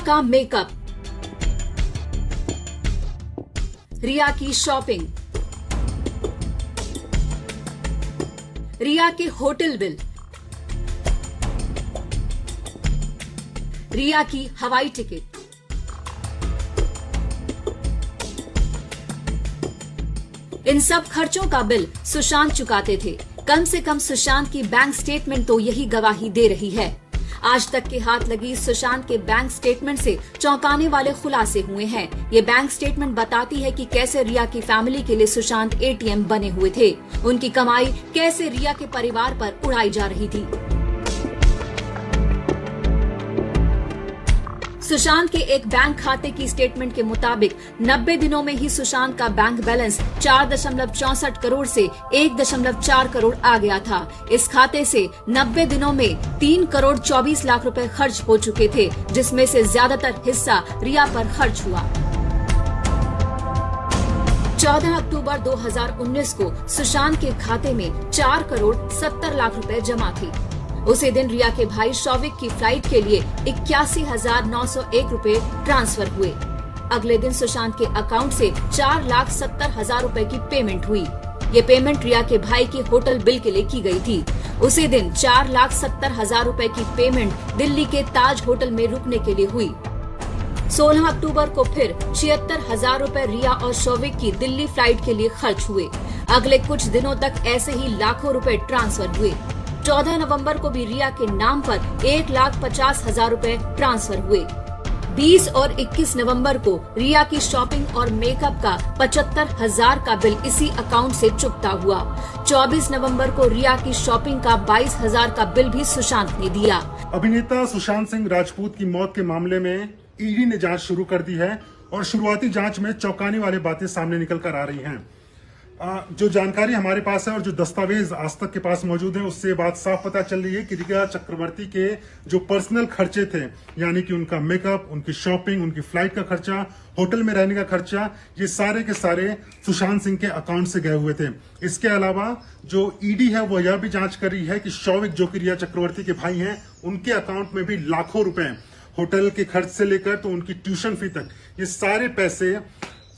का मेकअप, रिया की शॉपिंग, रिया के होटल बिल, रिया की हवाई टिकट, इन सब खर्चों का बिल सुशांत चुकाते थे। कम से कम सुशांत की बैंक स्टेटमेंट तो यही गवाही दे रही है। आज तक के हाथ लगी सुशांत के बैंक स्टेटमेंट से चौंकाने वाले खुलासे हुए हैं। ये बैंक स्टेटमेंट बताती है कि कैसे रिया की फैमिली के लिए सुशांत एटीएम बने हुए थे। उनकी कमाई कैसे रिया के परिवार पर उड़ाई जा रही थी। सुशांत के एक बैंक खाते की स्टेटमेंट के मुताबिक 90 दिनों में ही सुशांत का बैंक बैलेंस 4.64 करोड़ से 1.4 करोड़ आ गया था। इस खाते से 90 दिनों में 3 करोड़ 24 लाख रुपए खर्च हो चुके थे, जिसमें से ज्यादातर हिस्सा रिया पर खर्च हुआ। 14 अक्टूबर 2019 को सुशांत के खाते में 4 करोड़ 70 लाख रुपए जमा थे। उसी दिन रिया के भाई शौविक की फ्लाइट के लिए 81,901 रुपए ट्रांसफर हुए। अगले दिन सुशांत के अकाउंट से 4,70,000 रुपए की पेमेंट हुई। ये पेमेंट रिया के भाई के होटल बिल के लिए की गई थी। उसी दिन 4,70,000 रुपए की पेमेंट दिल्ली के ताज होटल में रुकने के लिए हुई। 16 अक्टूबर को फिर 76,000 रुपए रिया और शौविक की दिल्ली फ्लाइट के लिए खर्च हुए। अगले कुछ दिनों तक ऐसे ही लाखों रुपए ट्रांसफर हुए। 14 नवंबर को भी रिया के नाम पर 1,50,000 रुपए ट्रांसफर हुए। 20 और 21 नवंबर को रिया की शॉपिंग और मेकअप का 75,000 का बिल इसी अकाउंट से चुकता हुआ। 24 नवंबर को रिया की शॉपिंग का 22,000 का बिल भी सुशांत ने दिया। अभिनेता सुशांत सिंह राजपूत की मौत के मामले में ईडी ने जांच शुरू कर दी है और शुरुआती जांच में चौंकाने वाली बातें सामने निकल कर आ रही हैं। जो जानकारी हमारे पास है और जो दस्तावेज आज तक के पास मौजूद है, उससे बात साफ पता चल रही है कि रिया चक्रवर्ती के जो पर्सनल खर्चे थे, यानी कि उनका मेकअप, उनकी शॉपिंग, उनकी फ्लाइट का खर्चा, होटल में रहने का खर्चा, ये सारे के सारे सुशांत सिंह के अकाउंट से गए हुए थे। इसके अलावा जो ईडी है वो यह भी जांच कर रही है कि शौविक, जो कि रिया चक्रवर्ती के भाई हैं, उनके अकाउंट में भी लाखों रुपए, होटल के खर्च से लेकर तो उनकी ट्यूशन फी तक, ये सारे पैसे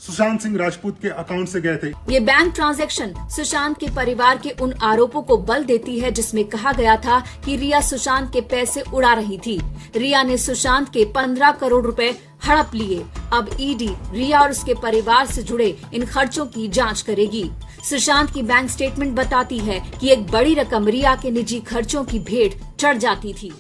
सुशांत सिंह राजपूत के अकाउंट से गए थे। ये बैंक ट्रांजैक्शन सुशांत के परिवार के उन आरोपों को बल देती है जिसमें कहा गया था कि रिया सुशांत के पैसे उड़ा रही थी। रिया ने सुशांत के 15 करोड़ रुपए हड़प लिए। अब ईडी रिया और उसके परिवार से जुड़े इन खर्चों की जांच करेगी। सुशांत की बैंक स्टेटमेंट बताती है कि एक बड़ी रकम रिया के निजी खर्चों की भेंट चढ़ जाती थी।